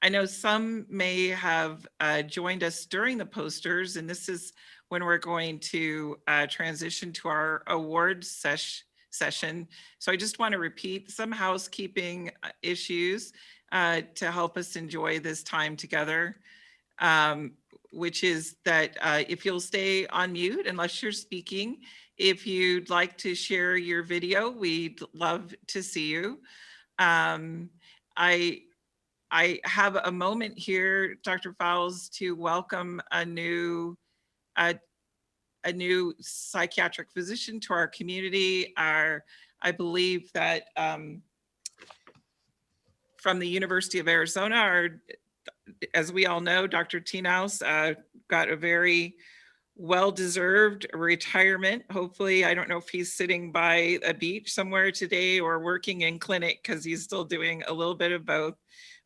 I know some may have joined us during the posters, and this is when we're going to transition to our awards session. So I just want to repeat some housekeeping issues to help us enjoy this time together, which is that if you'll stay on mute unless you're speaking. If you'd like to share your video, we'd love to see you. I have a moment here, Dr. Fowles, to welcome a new psychiatric physician to our community. I believe that from the University of Arizona, as we all know, Dr. Tinaus got a very well-deserved retirement. Hopefully, I don't know if he's sitting by a beach somewhere today or working in clinic, because he's still doing a little bit of both.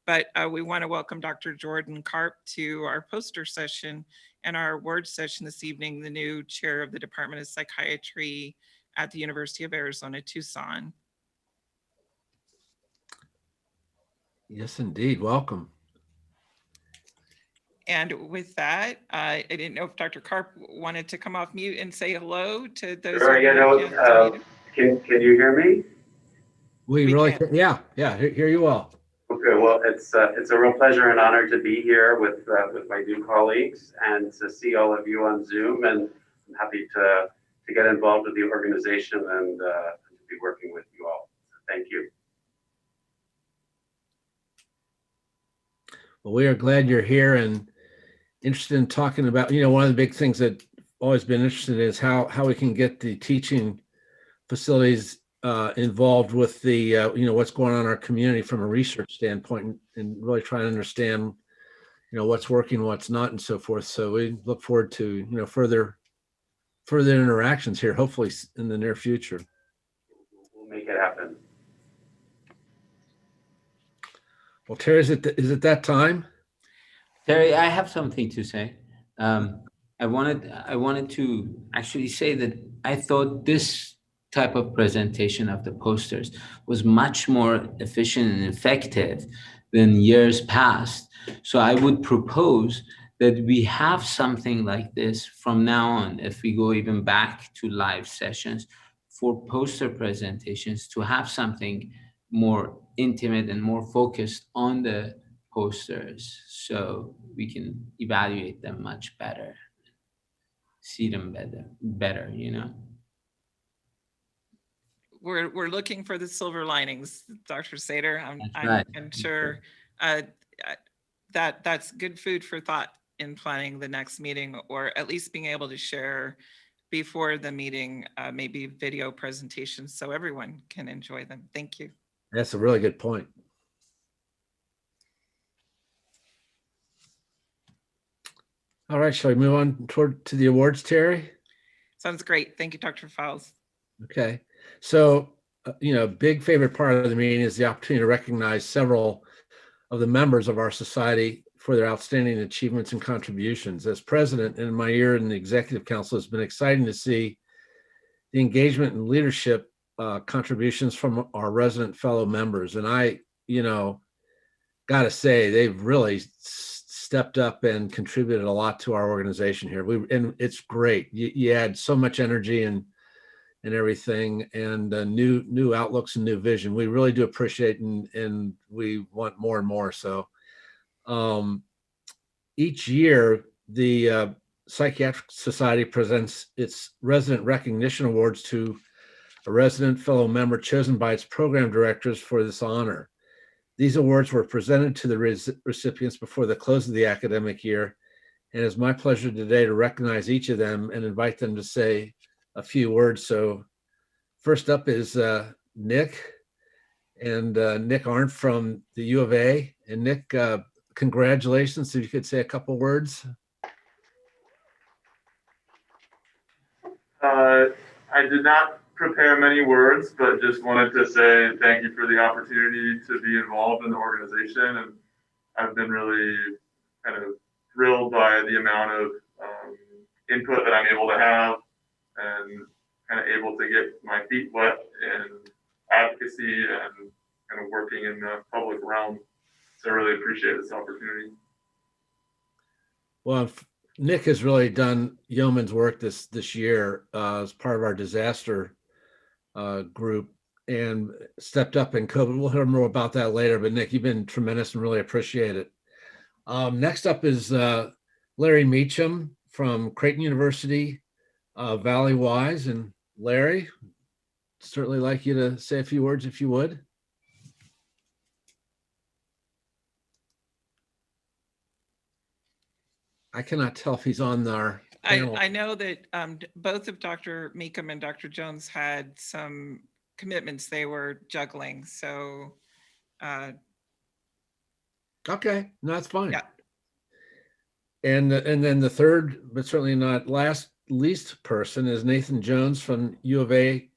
But we want to welcome Dr. Jordan Karp to our poster session and our award session this evening, the new chair of the Department of Psychiatry at the University of Arizona, Tucson. Yes, indeed. Welcome. And with that, I didn't know if Dr. Karp wanted to come off mute and say hello to those. Sure, can you hear me? We really can. Yeah, hear you well. Okay, well, it's a real pleasure and honor to be here with my new colleagues and to see all of you on Zoom, and I'm happy to get involved with the organization and to be working with you all. So thank you. Well, we are glad you're here and interested in talking about, one of the big things that I've always been interested in is how we can get the teaching facilities involved with the, what's going on in our community from a research standpoint, and really trying to understand, what's working, what's not, and so forth. So we look forward to, further interactions here, hopefully in the near future. We'll make it happen. Well, Terry, is it that time? Terry, I have something to say. I wanted to actually say that I thought this type of presentation of the posters was much more efficient and effective than years past. So I would propose that we have something like this from now on, if we go even back to live sessions for poster presentations, to have something more intimate and more focused on the posters so we can evaluate them much better, see them better. We're looking for the silver linings, Dr. Sater. I'm sure that's good food for thought in planning the next meeting, or at least being able to share before the meeting, maybe video presentations so everyone can enjoy them. Thank you. That's a really good point. All right, shall we move on to the awards, Terry? Sounds great. Thank you, Dr. Fowles. Okay. So, big favorite part of the meeting is the opportunity to recognize several of the members of our society for their outstanding achievements and contributions. As president, and in my year in the executive council, it's been exciting to see the engagement and leadership contributions from our resident fellow members. And I, got to say, they've really stepped up and contributed a lot to our organization here. And it's great. You add so much energy and everything, and new outlooks and new vision. We really do appreciate, and we want more and more. So each year, the Psychiatric Society presents its resident recognition awards to a resident fellow member chosen by its program directors for this honor. These awards were presented to the recipients before the close of the academic year, and it's my pleasure today to recognize each of them and invite them to say a few words. So first up is Nick, and Nick Arndt from the U of A. And Nick, congratulations. If you could say a couple words. I did not prepare many words, but just wanted to say thank you for the opportunity to be involved in the organization. And I've been really kind of thrilled by the amount of input that I'm able to have, and kind of able to get my feet wet in advocacy and kind of working in the public realm. So I really appreciate this opportunity. Well, Nick has really done yeoman's work this year as part of our disaster group and stepped up in COVID. We'll hear more about that later, but Nick, you've been tremendous and really appreciate it. Next up is Larry Meacham from Creighton University, Valley Wise. And Larry, certainly like you to say a few words if you would. I cannot tell if he's on our panel. I know that both of Dr. Meacham and Dr. Jones had some commitments they were juggling. So Okay, no, that's fine. yeah. And then the third, but certainly not least person is Nathan Jones from U of A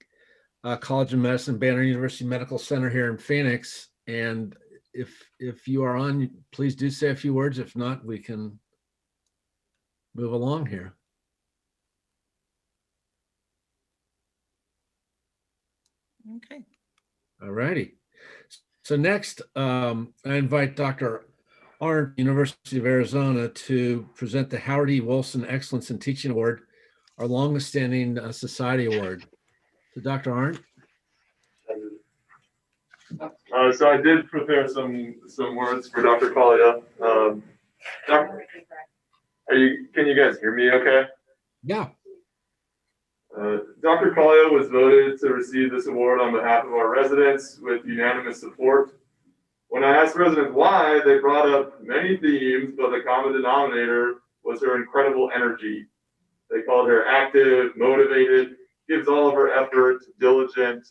College of Medicine, Banner University Medical Center here in Phoenix. And if you are on, please do say a few words. If not, we can move along here. Okay. All righty. So next, I invite Dr. Arndt, University of Arizona, to present the Howard E. Wilson Excellence in Teaching Award, our longest standing society award. So Dr. Arndt. So I did prepare some words for Dr. Kalia. Can you guys hear me okay? Yeah. Dr. Kalia was voted to receive this award on behalf of our residents with unanimous support. When I asked residents why, they brought up many themes, but the common denominator was her incredible energy. They called her active, motivated, gives all of her effort, diligent,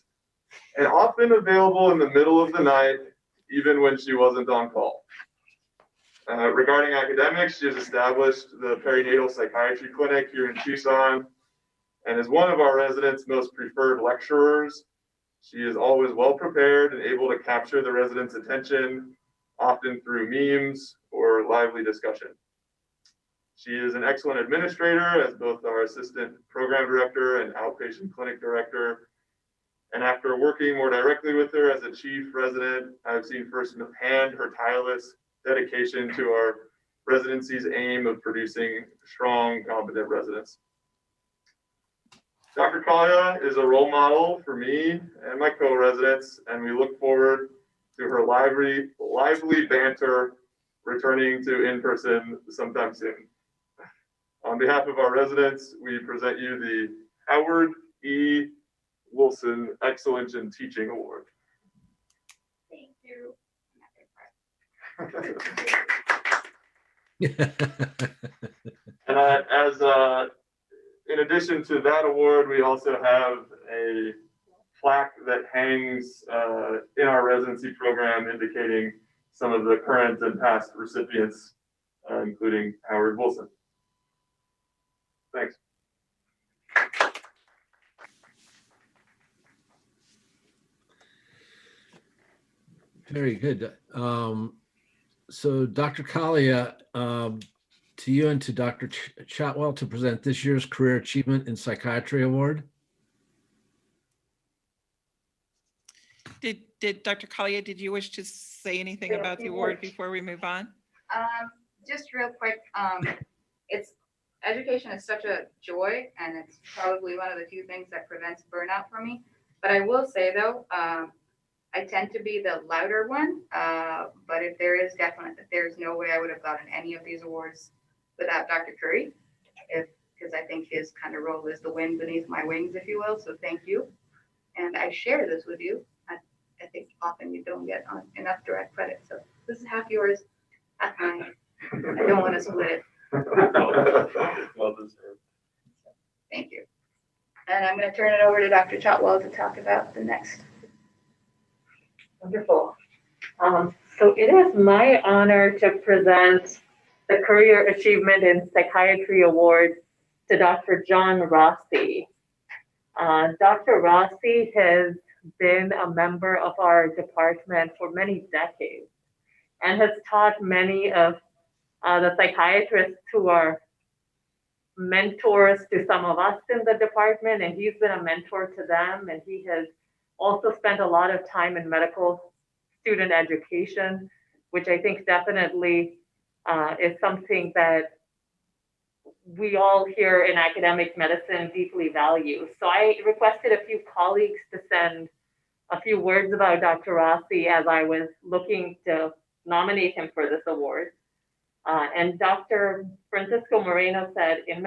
and often available in the middle of the night, even when she wasn't on call. Regarding academics, she has established the perinatal psychiatry clinic here in Tucson and is one of our residents' most preferred lecturers. She is always well prepared and able to capture the residents' attention, often through memes or lively discussion. She is an excellent administrator as both our assistant program director and outpatient clinic director. And after working more directly with her as a chief resident, I've seen firsthand her tireless dedication to our residency's aim of producing strong, competent residents. Dr. Kalia is a role model for me and my co-residents, and we look forward to her lively banter returning to in-person sometime soon. On behalf of our residents, we present you the Howard E. Wilson Excellence in Teaching Award. Thank you. And in addition to that award, we also have a plaque that hangs in our residency program indicating some of the current and past recipients, including Howard Wilson. Thanks. Very good. So Dr. Kalia, to you and to Dr. Chatwell to present this year's Career Achievement in Psychiatry Award. Did Dr. Kalia, did you wish to say anything about the award before we move on? Just real quick, education is such a joy, and it's probably one of the few things that prevents burnout for me. But I will say though, I tend to be the louder one, but if there's no way I would have gotten any of these awards without Dr. Curry, because I think his kind of role is the wind beneath my wings, if you will. So thank you. And I share this with you. I think often you don't get enough direct credit. So this is half yours, half mine. I don't want to split it. Well deserved. Thank you. And I'm going to turn it over to Dr. Chotwell to talk about the next. Wonderful. So it is my honor to present the Career Achievement in Psychiatry Award to Dr. John Rossi. Dr. Rossi has been a member of our department for many decades and has taught many of the psychiatrists who are mentors to some of us in the department, and he's been a mentor to them, and he has also spent a lot of time in medical student education. which I think definitely is something that we all here in academic medicine deeply value. So I requested a few colleagues to send a few words about Dr. Rossi as I was looking to nominate him for this award. And Dr. Francisco Moreno said, in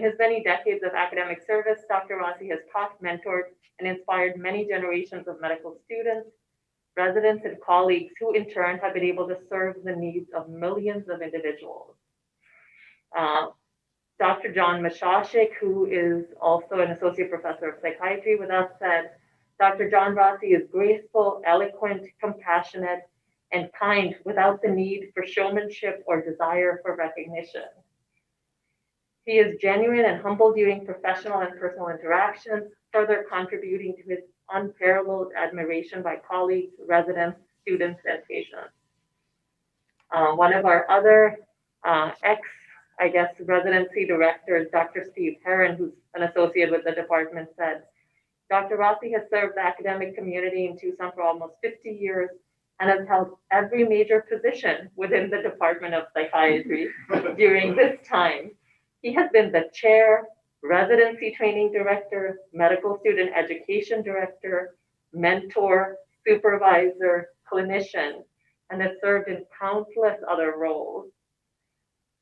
his many decades of academic service, Dr. Rossi has taught, mentored, and inspired many generations of medical students, residents, and colleagues who in turn have been able to serve the needs of millions of individuals. Dr. John Mashashik, who is also an associate professor of psychiatry with us, said, Dr. John Rossi is graceful, eloquent, compassionate, and kind without the need for showmanship or desire for recognition. He is genuine and humble during professional and personal interactions, further contributing to his unparalleled admiration by colleagues, residents, students, and patients. One of our other residency directors, Dr. Steve Herron, who's an associate with the department, said, Dr. Rossi has served the academic community in Tucson for almost 50 years and has held every major position within the Department of Psychiatry during this time. He has been the chair, residency training director, medical student education director, mentor, supervisor, clinician, and has served in countless other roles.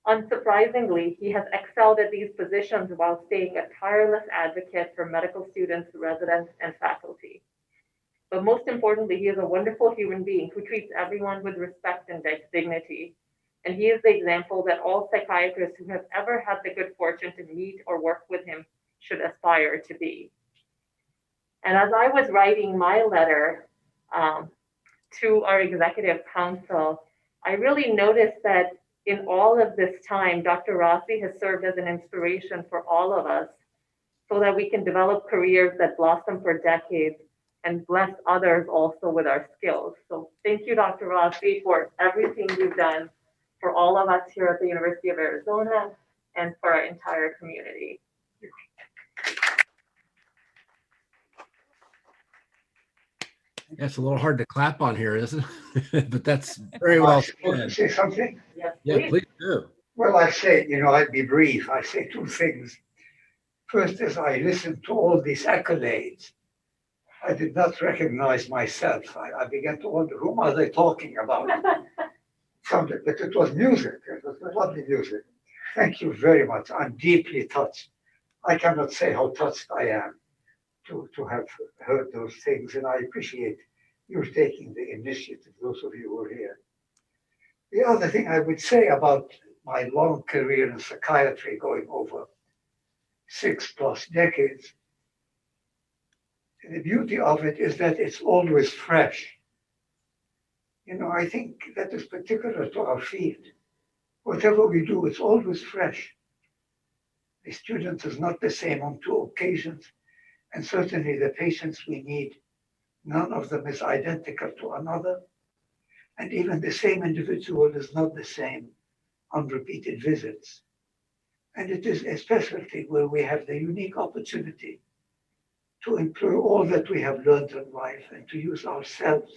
Unsurprisingly, he has excelled at these positions while staying a tireless advocate for medical students, residents, and faculty. But most importantly, he is a wonderful human being who treats everyone with respect and dignity. And he is the example that all psychiatrists who have ever had the good fortune to meet or work with him should aspire to be. And as I was writing my letter to our executive council, I really noticed that in all of this time, Dr. Rossi has served as an inspiration for all of us so that we can develop careers that blossom for decades and bless others also with our skills. So thank you, Dr. Rossi, for everything you've done for all of us here at the University of Arizona and for our entire community. Yeah, it's a little hard to clap on here, isn't it? But that's very well said. Say something? Yes, Yeah, please do. Well, I say, I'd be brief. I say two things. First, as I listened to all these accolades, I did not recognize myself. I began to wonder, whom are they talking about? But it was music. It was lovely music. Thank you very much. I'm deeply touched. I cannot say how touched I am to have heard those things, and I appreciate you taking the initiative, those of you who are here. The other thing I would say about my long career in psychiatry, going over 6+ decades, the beauty of it is that it's always fresh. I think that is particular to our field. Whatever we do, it's always fresh. The student is not the same on two occasions, and certainly the patients we need, none of them is identical to another. And even the same individual is not the same on repeated visits. And it is a specialty where we have the unique opportunity to employ all that we have learned in life and to use ourselves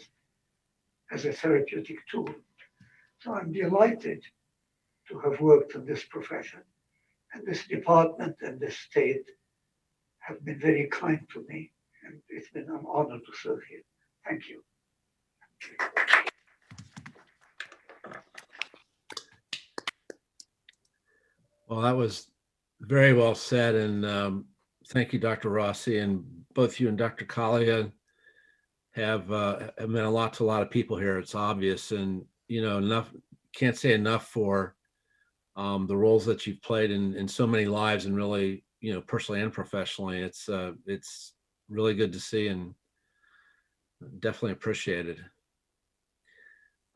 as a therapeutic tool. So I'm delighted to have worked in this profession. And this department and this state have been very kind to me. And it's been an honor to serve here. Thank you. Well, that was very well said. And thank you, Dr. Rossi. And both you and Dr. Kalia have meant a lot to a lot of people here. It's obvious. And, can't say enough for the roles that you've played in so many lives, and really, personally and professionally. It's really good to see and definitely appreciated.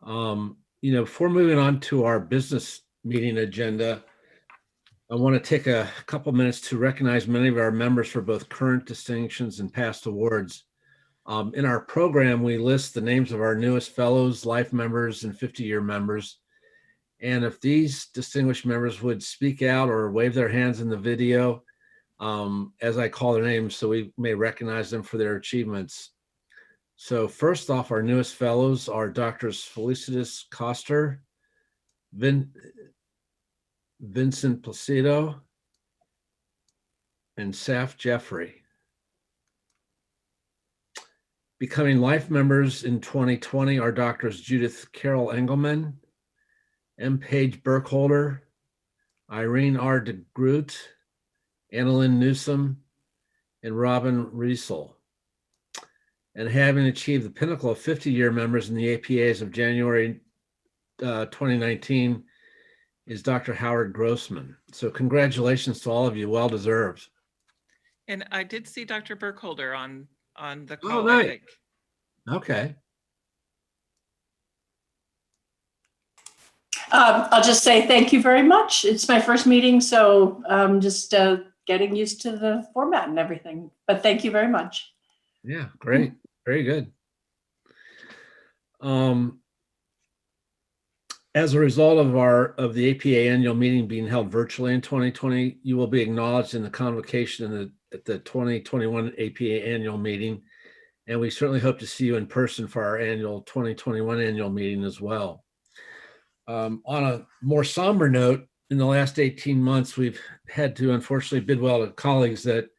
Before moving on to our business meeting agenda, I want to take a couple minutes to recognize many of our members for both current distinctions and past awards. In our program, we list the names of our newest fellows, life members, and 50-year members. And if these distinguished members would speak out or wave their hands in the video, as I call their names, so we may recognize them for their achievements. So first off, our newest fellows are Doctors Felicitas Coster, Vincent Placido, and Saf Jeffrey. Becoming life members in 2020 are Doctors Judith Carol Engelman, M. Paige Burkholder, Irene R. DeGroot, Annalyn Newsom, and Robin Riesel. And having achieved the pinnacle of 50-year members in the APAs of January 2019 is Dr. Howard Grossman. So congratulations to all of you, well deserved. And I did see Dr. Burkholder on the Oh, call, I nice. think. Okay. I'll just say thank you very much. It's my first meeting, so just getting used to the format and everything. But thank you very much. Yeah, great. Very good. As a result of the APA annual meeting being held virtually in 2020, you will be acknowledged in the convocation at the 2021 APA annual meeting. And we certainly hope to see you in person for our annual 2021 annual meeting as well. On a more somber note, in the last 18 months, we've had to unfortunately bid well to colleagues that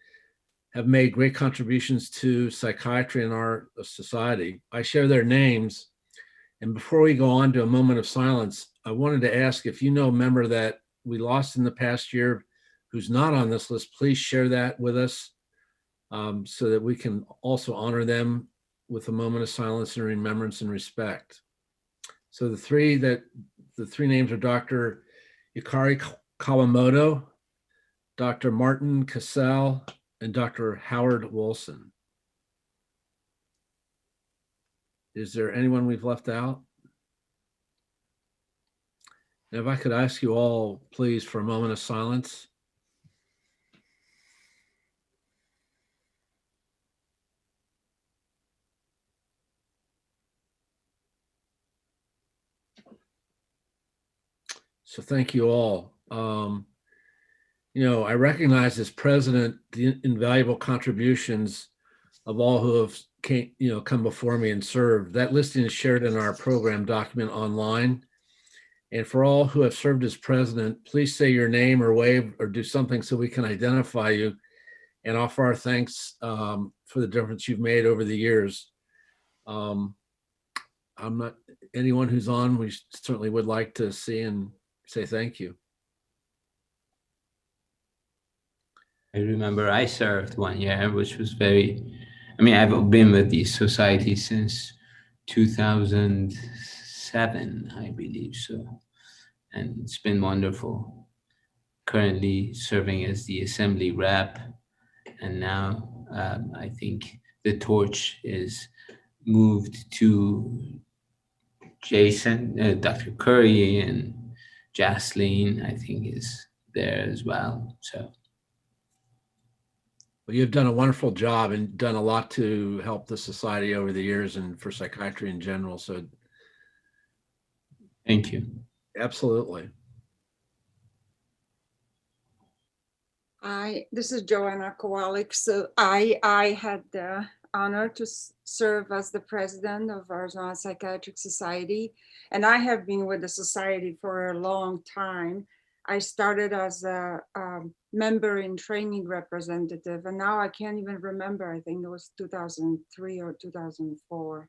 have made great contributions to psychiatry in our society. I share their names. And before we go on to a moment of silence, I wanted to ask if you know a member that we lost in the past year who's not on this list, please share that with us so that we can also honor them with a moment of silence and remembrance and respect. So the three names are Dr. Yukari Kawamoto, Dr. Martin Cassell, and Dr. Howard Wilson. Is there anyone we've left out? And if I could ask you all, please, for a moment of silence. So thank you all. I recognize as president the invaluable contributions of all who have come before me and served. That listing is shared in our program document online. And for all who have served as president, please say your name or wave or do something so we can identify you and offer our thanks for the difference you've made over the years. Anyone who's on, we certainly would like to see and say thank you. I remember I served 1 year, which was I've been with the society since 2007, I believe so. And it's been wonderful. Currently serving as the assembly rep. And now I think the torch is moved to Jason, Dr. Curry, and Jasleen, I think, is there as well. So. Well, you've done a wonderful job and done a lot to help the society over the years and for psychiatry in general. So thank you. Absolutely. This is Joanna Kowalik. So I had the honor to serve as the president of Arizona Psychiatric Society. And I have been with the society for a long time. I started as a member in training representative, and now I can't even remember. I think it was 2003 or 2004,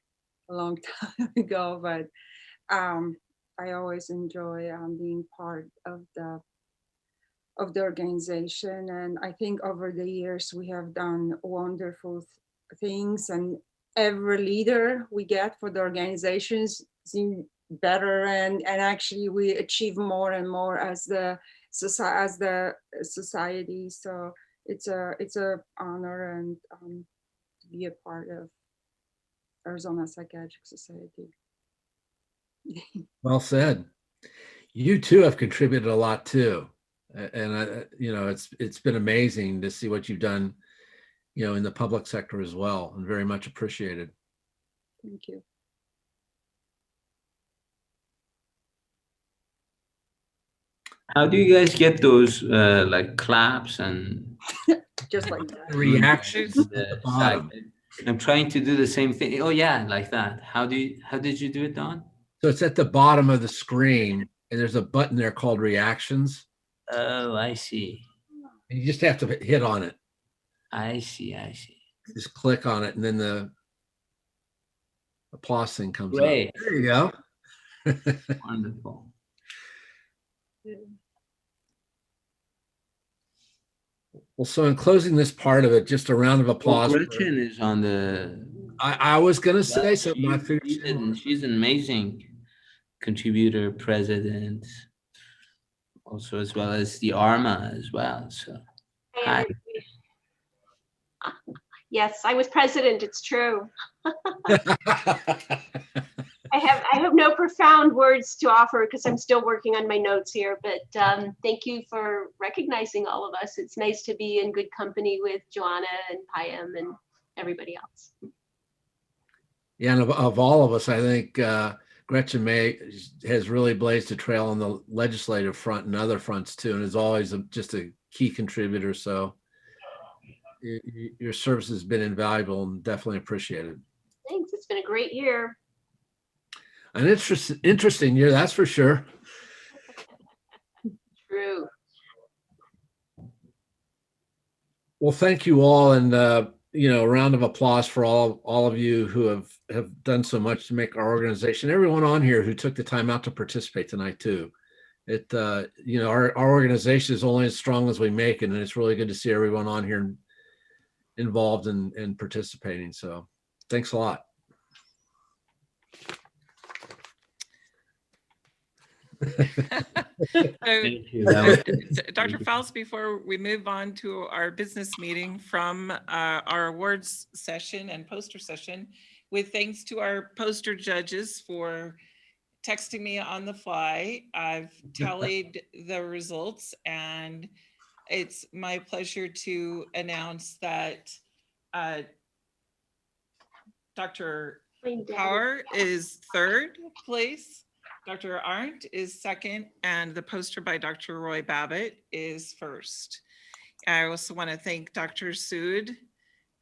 a long time ago. But I always enjoy being part of the organization, and I think over the years we have done wonderful things. And every leader we get for the organizations seem better, and actually we achieve more and more as the society. So it's a honor and to be a part of Arizona Psychiatric Society. Well said. You too have contributed a lot too, and it's been amazing to see what you've done, in the public sector as well, and very much appreciated. Thank you. How do you guys get those claps and just like that? Reactions. the side? I'm trying to do the same thing. Oh yeah, like that. How did you do it, Don? So it's at the bottom of the screen, and there's a button there called reactions. Oh, I see. You just have to hit on it. I see. Just click on it, and then the applause thing comes Great. up. There you go. Wonderful. Well, so in closing this part of it, just a round of applause. Gretchen is on the. I was going to say something. I figured She's an amazing contributor, president, also as well as the ARMA as well. So, hi. Yes, I was president. It's true. I have no profound words to offer because I'm still working on my notes here, but thank you for recognizing all of us. It's nice to be in good company with Joanna and Payam and everybody else. Yeah, and of all of us, I think Gretchen May has really blazed a trail on the legislative front and other fronts too, and is always just a key contributor. So your service has been invaluable and definitely appreciated. Thanks. It's been a great year. An interesting year, that's for sure. True. Well, thank you all, and a round of applause for all of you who have done so much to make our organization. Everyone on here who took the time out to participate tonight too. It our organization is only as strong as we make it, and it's really good to see everyone on here involved and participating. So, thanks a lot. Thank you. Dr. Faust, before we move on to our business meeting from our awards session and poster session, with thanks to our poster judges for texting me on the fly, I've tallied the results, and it's my pleasure to announce that Dr. Power is third place. Dr. Arndt is second, and the poster by Dr. Roy Babbitt is first. I also want to thank Dr. Sood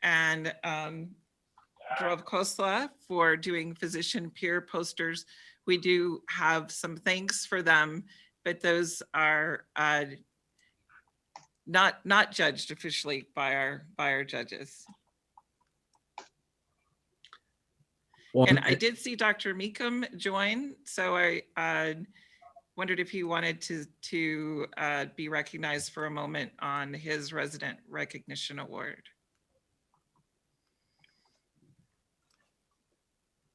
and Drov Kosla for doing physician peer posters. We do have some thanks for them, but those are not judged officially by our judges. Well, and I did see Dr. Meekum join, so I wondered if he wanted to be recognized for a moment on his Resident Recognition Award.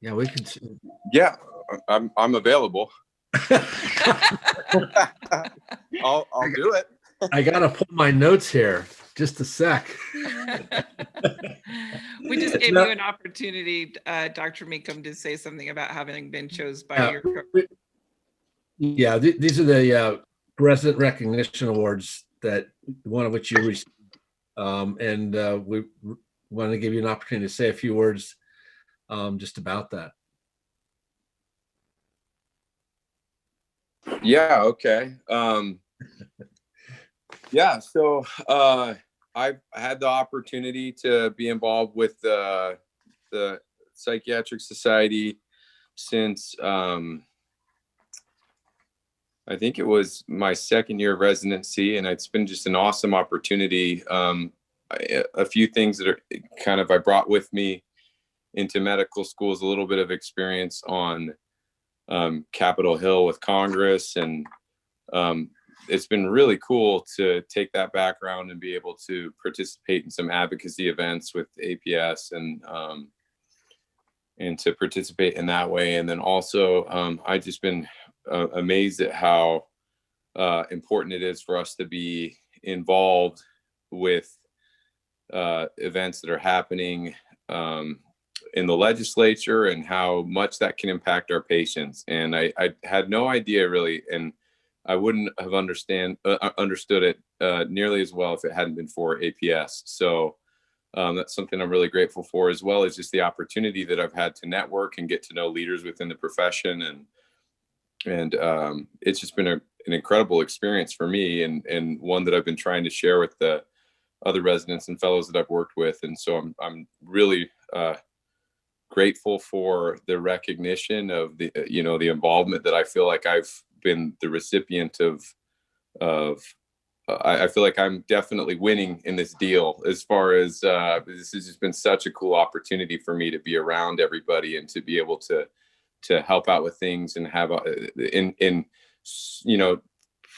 Yeah, we could. Yeah, I'm available. I'll do it. I gotta pull my notes here. Just a sec. We just gave you an opportunity, Dr. Meekum, to say something about having been chosen by your. Yeah, these are the Resident Recognition Awards, that one of which you received, and we want to give you an opportunity to say a few words just about that. Yeah. Okay. Yeah. So I've had the opportunity to be involved with the Psychiatric Society since I think it was my second year of residency, and it's been just an awesome opportunity. A few things that are kind of I brought with me into medical school is a little bit of experience on Capitol Hill with Congress, and it's been really cool to take that background and be able to participate in some advocacy events with APS and to participate in that way. And then also I just been amazed at how important it is for us to be involved with events that are happening in the legislature and how much that can impact our patients. And I had no idea really, and I wouldn't have understood it nearly as well if it hadn't been for APS. So that's something I'm really grateful for, as well as just the opportunity that I've had to network and get to know leaders within the profession. And it's just been an incredible experience for me, and one that I've been trying to share with the other residents and fellows that I've worked with. And so I'm really grateful for the recognition of the, the involvement that I feel like I've been the recipient of. I feel like I'm definitely winning in this deal as far as this has just been such a cool opportunity for me to be around everybody and to be able to help out with things and have in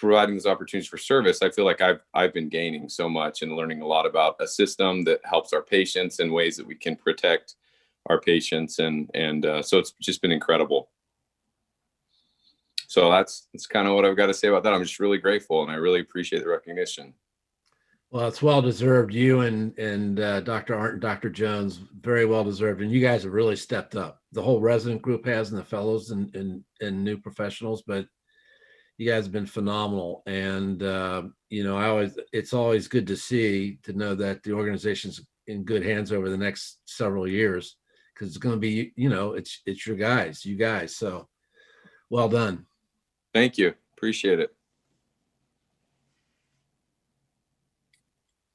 providing those opportunities for service. I feel like I've been gaining so much and learning a lot about a system that helps our patients and ways that we can protect our patients, and so it's just been incredible. So that's kind of what I've got to say about that. I'm just really grateful, and I really appreciate the recognition. Well, it's well deserved. You and Dr. Arndt and Dr. Jones, very well deserved, and you guys have really stepped up. The whole resident group has, and the fellows and new professionals, but you guys have been phenomenal. And it's always good to know that the organization's in good hands over the next several years, because it's going to be, it's you guys. So well done. Thank you. Appreciate it.